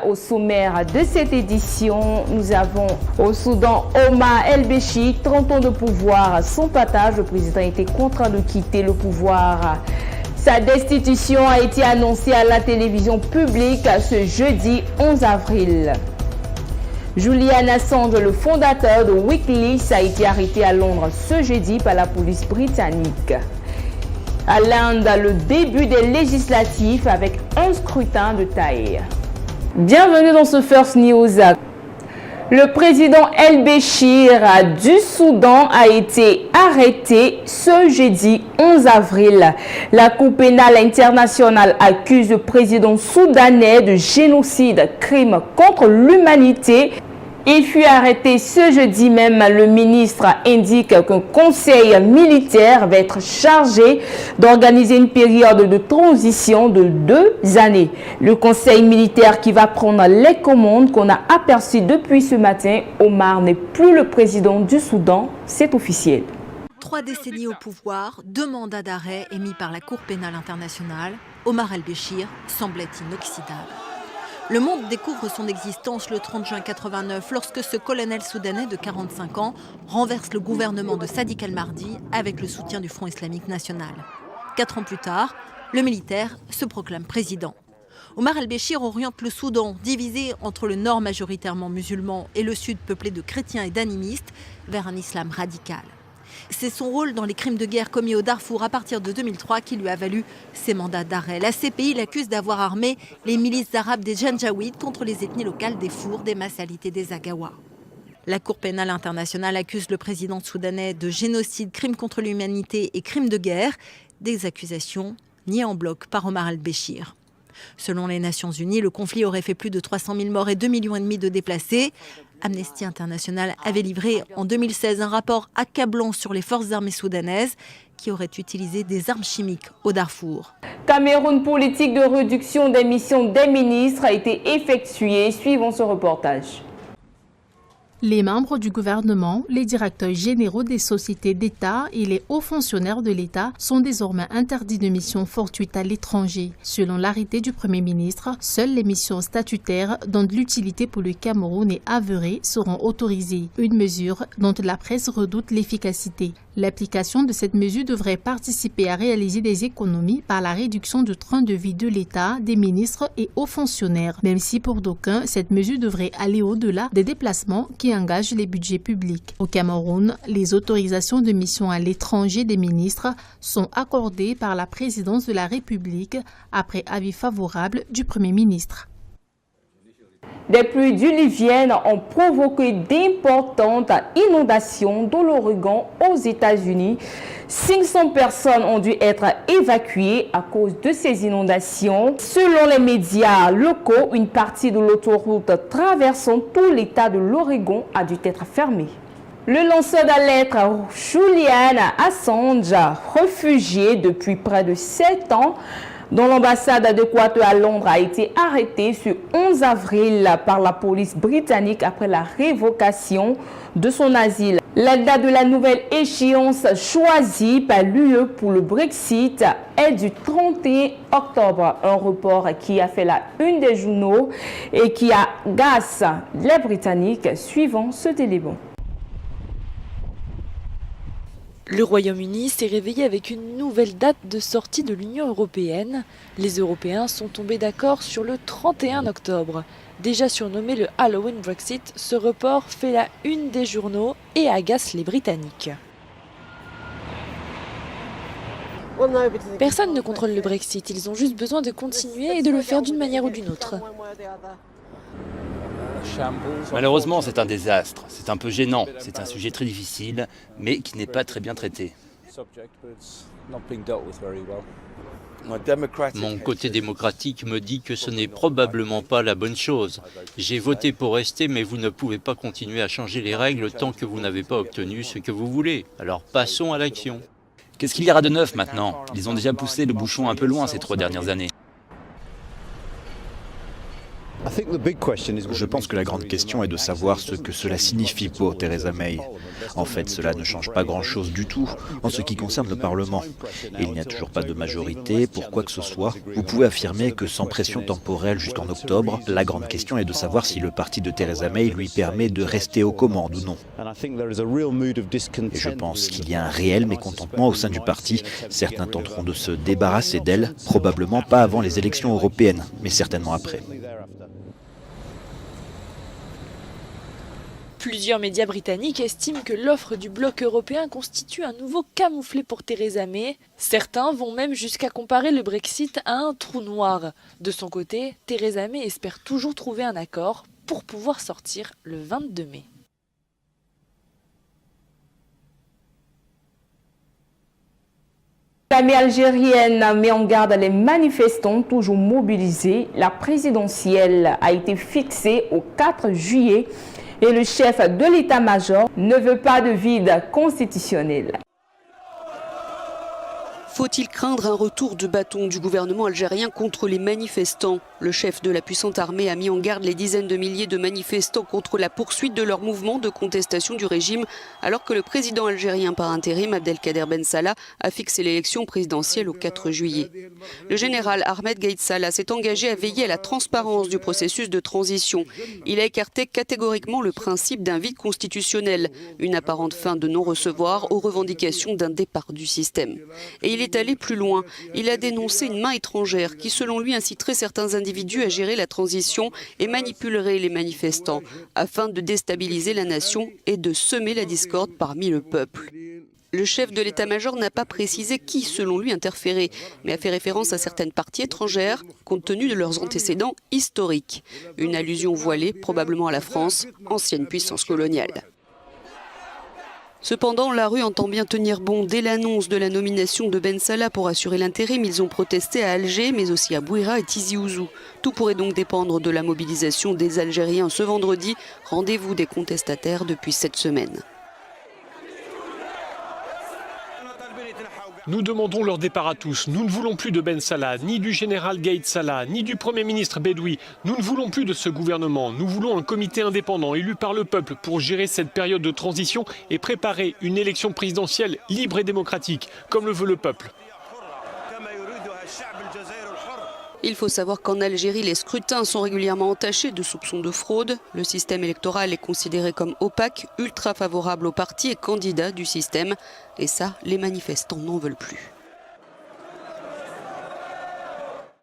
au sommaire de cette édition, nous avons au Soudan Omar El-Béchir, 30 ans de pouvoir sans partage. Le président était contraint de quitter le pouvoir. Sa destitution a été annoncée à la télévision publique ce jeudi 11 avril. Julian Assange, le fondateur de Wikileaks, a été arrêté à Londres ce jeudi par la police britannique. À l'Inde, le début des législatives avec un scrutin de taille. Bienvenue dans ce First News. Le président El-Béchir du Soudan a été arrêté ce jeudi 11 avril. La Cour pénale internationale accuse le président soudanais de génocide, crime contre l'humanité. Il fut arrêté ce jeudi même. Le ministre indique qu'un conseil militaire va être chargé d'organiser une période de transition de 2 années. Le conseil militaire qui va prendre les commandes qu'on a aperçues depuis ce matin. Omar n'est plus le président du Soudan, c'est officiel. 3 décennies au pouvoir, 2 mandats d'arrêt émis par la Cour pénale internationale, Omar El-Béchir semblait inoxydable. Le monde découvre son existence le 30 juin 89 lorsque ce colonel soudanais de 45 ans renverse le gouvernement de Sadiq al-Mahdi avec le soutien du Front islamique national. 4 ans plus tard, le militaire se proclame président. Omar El-Béchir oriente le Soudan, divisé entre le nord majoritairement musulman et le sud peuplé de chrétiens et d'animistes, vers un islam radical. C'est son rôle dans les crimes de guerre commis au Darfour à partir de 2003 qui lui a valu ses mandats d'arrêt. La CPI l'accuse d'avoir armé les milices arabes des Janjaouides contre les ethnies locales des Fours, des Massalites et des Agawa. La Cour pénale internationale accuse le président soudanais de génocide, crimes contre l'humanité et crimes de guerre, des accusations niées en bloc par Omar El-Béchir. Selon les Nations Unies, le conflit aurait fait plus de 300 000 morts et 2,5 millions de déplacés. Amnesty International avait livré en 2016 un rapport accablant sur les forces armées soudanaises qui auraient utilisé des armes chimiques au Darfour. Cameroun, politique de réduction des missions des ministres a été effectuée. Suivons ce reportage. Les membres du gouvernement, les directeurs généraux des sociétés d'État et les hauts fonctionnaires de l'État sont désormais interdits de missions fortuites à l'étranger. Selon l'arrêté du Premier ministre, seules les missions statutaires dont de l'utilité pour le Cameroun est avérée seront autorisées, une mesure dont la presse redoute l'efficacité. L'application de cette mesure devrait participer à réaliser des économies par la réduction du train de vie de l'État, des ministres et hauts fonctionnaires, même si pour d'aucuns, cette mesure devrait aller au-delà des déplacements qui engagent les budgets publics. Au Cameroun, les autorisations de mission à l'étranger des ministres sont accordées par la présidence de la République après avis favorable du Premier ministre. Des pluies diluviennes ont provoqué d'importantes inondations dans l'Oregon aux États-Unis. 500 personnes ont dû être évacuées à cause de ces inondations. Selon les médias locaux, une partie de l'autoroute traversant tout l'État de l'Oregon a dû être fermée. Le lanceur d'alerte Julian Assange, réfugié depuis près de 7 ans, dont l'ambassade d'Équateur à Londres a été arrêtée ce 11 avril par la police britannique après la révocation de son asile. La date de la nouvelle échéance choisie par l'UE pour le Brexit est du 31 octobre, un report qui a fait la une des journaux et qui agace les Britanniques suivant cet élément. Le Royaume-Uni s'est réveillé avec une nouvelle date de sortie de l'Union européenne. Les Européens sont tombés d'accord sur le 31 octobre. Déjà surnommé le Halloween Brexit, ce report fait la une des journaux et agace les Britanniques. Personne ne contrôle le Brexit, ils ont juste besoin de continuer et de le faire d'une manière ou d'une autre. Malheureusement, c'est un désastre. C'est un peu gênant. C'est un sujet très difficile, mais qui n'est pas très bien traité. Mon côté démocratique me dit que ce n'est probablement pas la bonne chose. J'ai voté pour rester, mais vous ne pouvez pas continuer à changer les règles tant que vous n'avez pas obtenu ce que vous voulez. Alors passons à l'action. Qu'est-ce qu'il y aura de neuf maintenant? Ils ont déjà poussé le bouchon un peu loin ces 3 dernières années. Je pense que la grande question est de savoir ce que cela signifie pour Theresa May. En fait, cela ne change pas grand-chose du tout en ce qui concerne le Parlement. Il n'y a toujours pas de majorité pour quoi que ce soit. Vous pouvez affirmer que sans pression temporelle jusqu'en octobre, la grande question est de savoir si le parti de Theresa May lui permet de rester aux commandes ou non. Et je pense qu'il y a un réel mécontentement au sein du parti. Certains tenteront de se débarrasser d'elle, probablement pas avant les élections européennes, mais certainement après. Plusieurs médias britanniques estiment que l'offre du bloc européen constitue un nouveau camouflet pour Theresa May. Certains vont même jusqu'à comparer le Brexit à un trou noir. De son côté, Theresa May espère toujours trouver un accord pour pouvoir sortir le 22 mai. L'armée algérienne met en garde les manifestants toujours mobilisés. La présidentielle a été fixée au 4 juillet et le chef de l'état-major ne veut pas de vide constitutionnel. Faut-il craindre un retour de bâton du gouvernement algérien contre les manifestants? Le chef de la puissante armée a mis en garde les dizaines de milliers de manifestants contre la poursuite de leur mouvement de contestation du régime, alors que le président algérien par intérim, Abdelkader Ben Salah, a fixé l'élection présidentielle au 4 juillet. Le général Ahmed Gaïd Salah s'est engagé à veiller à la transparence du processus de transition. Il a écarté catégoriquement le principe d'un vide constitutionnel, une apparente fin de non-recevoir aux revendications d'un départ du système. Et il est allé plus loin. Il a dénoncé une main étrangère qui, selon lui, inciterait certains individus à gérer la transition et manipulerait les manifestants afin de déstabiliser la nation et de semer la discorde parmi le peuple. Le chef de l'état-major n'a pas précisé qui, selon lui, interférait, mais a fait référence à certaines parties étrangères, compte tenu de leurs antécédents historiques. Une allusion voilée, probablement à la France, ancienne puissance coloniale. Cependant, la rue entend bien tenir bon. Dès l'annonce de la nomination de Ben Salah pour assurer l'intérim, ils ont protesté à Alger, mais aussi à Bouira et Tizi Ouzou. Tout pourrait donc dépendre de la mobilisation des Algériens ce vendredi, rendez-vous des contestataires depuis cette semaine. Nous demandons leur départ à tous. Nous ne voulons plus de Ben Salah, ni du général Gaïd Salah, ni du Premier ministre Bedoui. Nous ne voulons plus de ce gouvernement. Nous voulons un comité indépendant élu par le peuple pour gérer cette période de transition et préparer une élection présidentielle libre et démocratique, comme le veut le peuple. Il faut savoir qu'en Algérie, les scrutins sont régulièrement entachés de soupçons de fraude. Le système électoral est considéré comme opaque, ultra favorable aux partis et candidats du système. Et ça, les manifestants n'en veulent plus.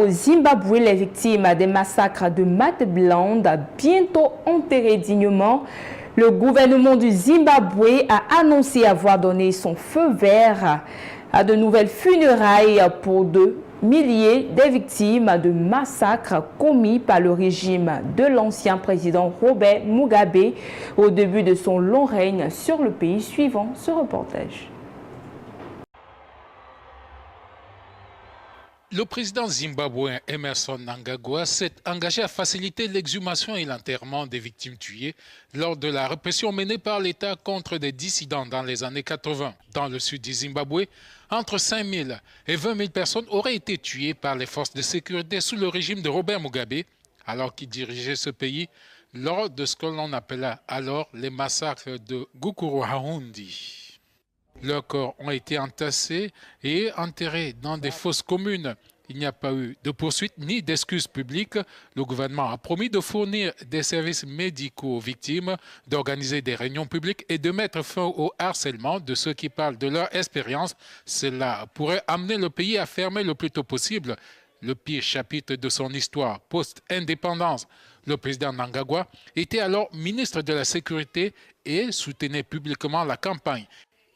Au Zimbabwe, les victimes des massacres de Matabeleland, bientôt enterrées dignement, le gouvernement du Zimbabwe a annoncé avoir donné son feu vert à de nouvelles funérailles pour deux milliers de victimes de massacres commis par le régime de l'ancien président Robert Mugabe au début de son long règne sur le pays. Suivant ce reportage. Le président zimbabwéen Emmerson Mnangagwa s'est engagé à faciliter l'exhumation et l'enterrement des victimes tuées lors de la répression menée par l'État contre des dissidents dans les années 80. Dans le sud du Zimbabwe, entre 5 000 et 20 000 personnes auraient été tuées par les forces de sécurité sous le régime de Robert Mugabe, alors qu'il dirigeait ce pays lors de ce que l'on appela alors les massacres de Gukurahundi. Leurs corps ont été entassés et enterrés dans des fosses communes. Il n'y a pas eu de poursuite ni d'excuses publiques. Le gouvernement a promis de fournir des services médicaux aux victimes, d'organiser des réunions publiques et de mettre fin au harcèlement de ceux qui parlent de leur expérience. Cela pourrait amener le pays à fermer le plus tôt possible le pire chapitre de son histoire post-indépendance. Le président Mnangagwa était alors ministre de la Sécurité et soutenait publiquement la campagne.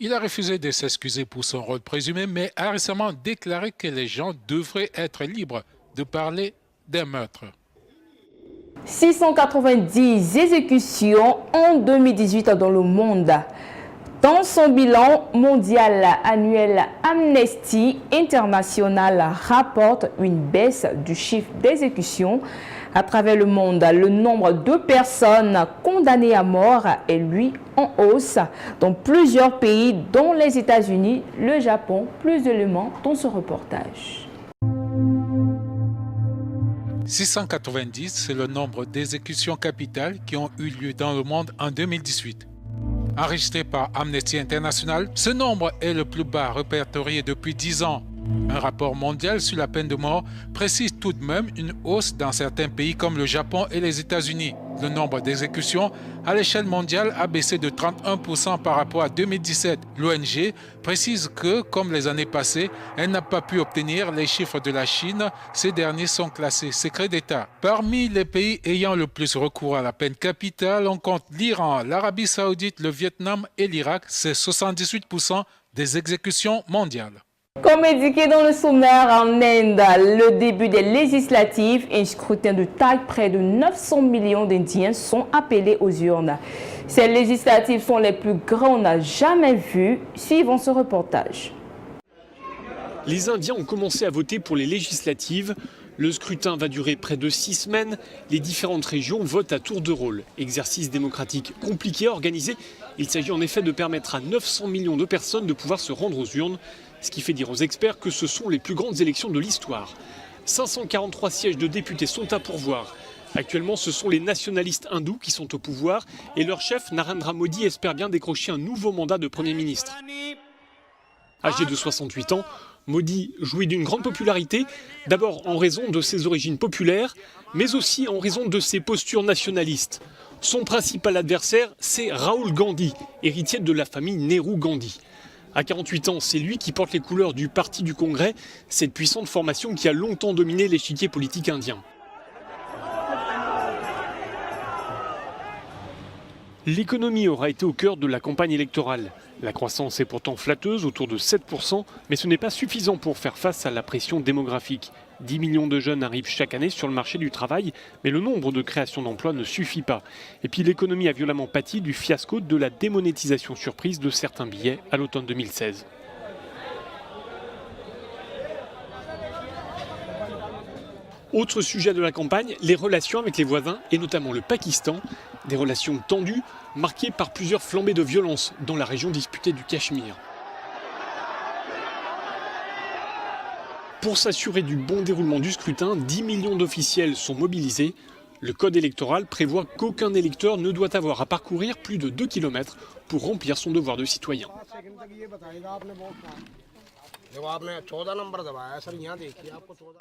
Il a refusé de s'excuser pour son rôle présumé, mais a récemment déclaré que les gens devraient être libres de parler d'un meurtre. 690 exécutions en 2018 dans le monde. Dans son bilan mondial annuel, Amnesty International rapporte une baisse du chiffre d'exécutions. À travers le monde, le nombre de personnes condamnées à mort est lui en hausse dans plusieurs pays, dont les États-Unis, le Japon. Plus d'éléments dans ce reportage. 690, c'est le nombre d'exécutions capitales qui ont eu lieu dans le monde en 2018. Enregistré par Amnesty International, ce nombre est le plus bas répertorié depuis 10 ans. Un rapport mondial sur la peine de mort précise tout de même une hausse dans certains pays comme le Japon et les États-Unis. Le nombre d'exécutions à l'échelle mondiale a baissé de 31% par rapport à 2017. L'ONG précise que, comme les années passées, elle n'a pas pu obtenir les chiffres de la Chine. Ces derniers sont classés secret d'État. Parmi les pays ayant le plus recours à la peine capitale, on compte l'Iran, l'Arabie Saoudite, le Vietnam et l'Irak. C'est 78% des exécutions mondiales. Comme indiqué dans le sommaire, en Inde, le début des législatives et un scrutin de taille, près de 900 millions d'Indiens sont appelés aux urnes. Ces législatives sont les plus grandes jamais vues. Suivons ce reportage. Les Indiens ont commencé à voter pour les législatives. Le scrutin va durer près de 6 semaines. Les différentes régions votent à tour de rôle. Exercice démocratique compliqué à organiser. Il s'agit en effet de permettre à 900 millions de personnes de pouvoir se rendre aux urnes. Ce qui fait dire aux experts que ce sont les plus grandes élections de l'histoire. 543 sièges de députés sont à pourvoir. Actuellement, ce sont les nationalistes hindous qui sont au pouvoir et leur chef, Narendra Modi, espère bien décrocher un nouveau mandat de Premier ministre. Âgé de 68 ans, Modi jouit d'une grande popularité, d'abord en raison de ses origines populaires, mais aussi en raison de ses postures nationalistes. Son principal adversaire, c'est Rahul Gandhi, héritier de la famille Nehru-Gandhi. À 48 ans, c'est lui qui porte les couleurs du Parti du Congrès, cette puissante formation qui a longtemps dominé l'échiquier politique indien. L'économie aura été au cœur de la campagne électorale. La croissance est pourtant flatteuse, autour de 7%, mais ce n'est pas suffisant pour faire face à la pression démographique. 10 millions de jeunes arrivent chaque année sur le marché du travail, mais le nombre de créations d'emplois ne suffit pas. Et puis l'économie a violemment pâti du fiasco de la démonétisation surprise de certains billets à l'automne 2016. Autre sujet de la campagne, les relations avec les voisins et notamment le Pakistan. Des relations tendues, marquées par plusieurs flambées de violence dans la région disputée du Cachemire. Pour s'assurer du bon déroulement du scrutin, 10 millions d'officiels sont mobilisés. Le code électoral prévoit qu'aucun électeur ne doit avoir à parcourir plus de 2 km pour remplir son devoir de citoyen.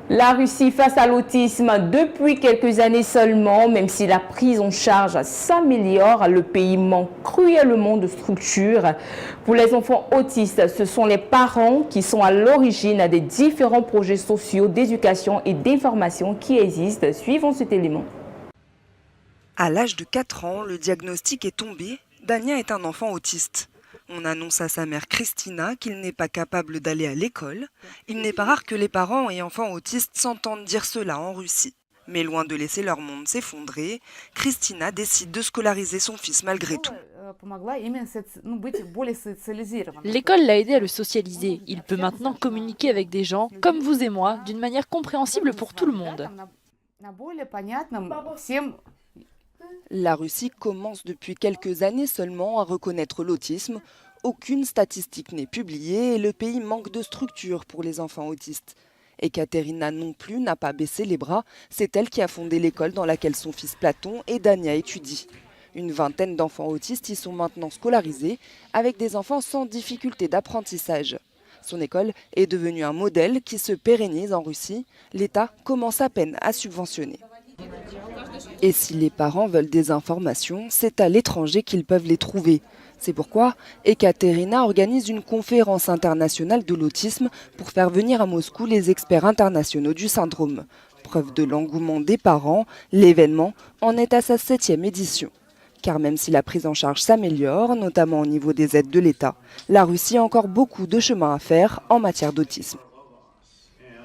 La Russie face à l'autisme depuis quelques années seulement, même si la prise en charge s'améliore, le pays manque cruellement de structures. Pour les enfants autistes, ce sont les parents qui sont à l'origine des différents projets sociaux d'éducation et d'information qui existent. Suivons cet élément. À l'âge de 4 ans, le diagnostic est tombé. Dania est un enfant autiste. On annonce à sa mère Christina qu'il n'est pas capable d'aller à l'école. Il n'est pas rare que les parents et enfants autistes s'entendent dire cela en Russie. Mais loin de laisser leur monde s'effondrer, Christina décide de scolariser son fils malgré tout. L'école l'a aidé à le socialiser. Il peut maintenant communiquer avec des gens, comme vous et moi, d'une manière compréhensible pour tout le monde. La Russie commence depuis quelques années seulement à reconnaître l'autisme. Aucune statistique n'est publiée et le pays manque de structures pour les enfants autistes. Ekaterina non plus n'a pas baissé les bras. C'est elle qui a fondé l'école dans laquelle son fils Platon et Dania étudient. Une vingtaine d'enfants autistes y sont maintenant scolarisés avec des enfants sans difficulté d'apprentissage. Son école est devenue un modèle qui se pérennise en Russie. L'État commence à peine à subventionner. Et si les parents veulent des informations, c'est à l'étranger qu'ils peuvent les trouver. C'est pourquoi Ekaterina organise une conférence internationale de l'autisme pour faire venir à Moscou les experts internationaux du syndrome. Preuve de l'engouement des parents, l'événement en est à sa 7e édition. Car même si la prise en charge s'améliore, notamment au niveau des aides de l'État, la Russie a encore beaucoup de chemin à faire en matière d'autisme.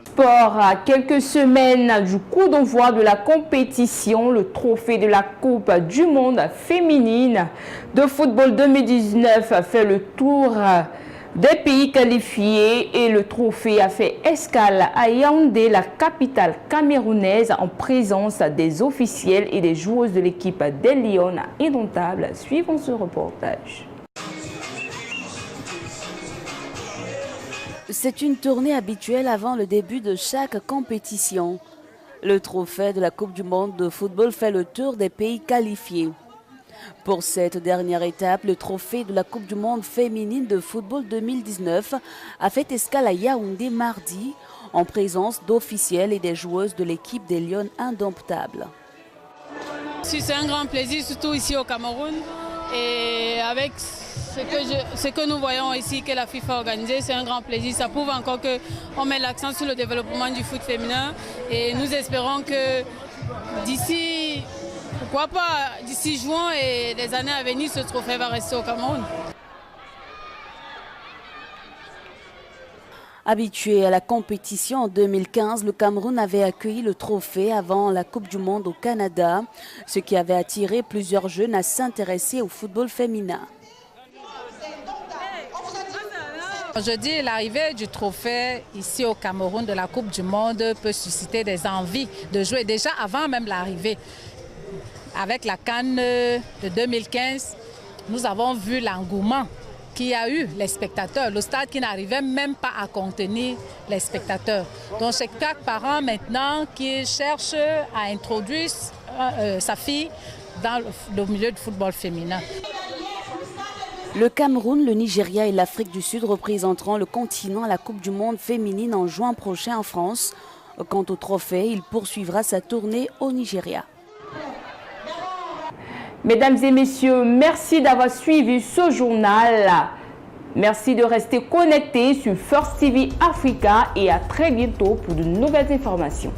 Sport, à quelques semaines du coup d'envoi de la compétition, le trophée de la Coupe du monde féminine de football 2019 fait le tour des pays qualifiés et le trophée a fait escale à Yaoundé, la capitale camerounaise, en présence des officiels et des joueuses de l'équipe des Lions indomptables. Suivons ce reportage. C'est une tournée habituelle avant le début de chaque compétition. Le trophée de la Coupe du monde de football fait le tour des pays qualifiés. Pour cette dernière étape, le trophée de la Coupe du monde féminine de football 2019 a fait escale à Yaoundé mardi en présence d'officiels et des joueuses de l'équipe des Lions indomptables. C'est un grand plaisir, surtout ici au Cameroun. Et avec ce que nous voyons ici, que la FIFA a organisé, c'est un grand plaisir. Ça prouve encore qu'on met l'accent sur le développement du foot féminin. Et nous espérons que d'ici, pourquoi pas, d'ici juin et les années à venir, ce trophée va rester au Cameroun. Habitué à la compétition en 2015, le Cameroun avait accueilli le trophée avant la Coupe du monde au Canada, ce qui avait attiré plusieurs jeunes à s'intéresser au football féminin. Je dis l'arrivée du trophée ici au Cameroun de la Coupe du monde peut susciter des envies de jouer déjà avant même l'arrivée. Avec la CAN de 2015, nous avons vu l'engouement qu'il y a eu les spectateurs, le stade qui n'arrivait même pas à contenir les spectateurs. Donc c'est chaque parent maintenant qui cherche à introduire sa fille dans le milieu du football féminin. Le Cameroun, le Nigeria et l'Afrique du Sud représenteront le continent à la Coupe du monde féminine en juin prochain en France. Quant au trophée, il poursuivra sa tournée au Nigeria. Mesdames et messieurs, merci d'avoir suivi ce journal. Merci de rester connectés sur First TV Africa et à très bientôt pour de nouvelles informations.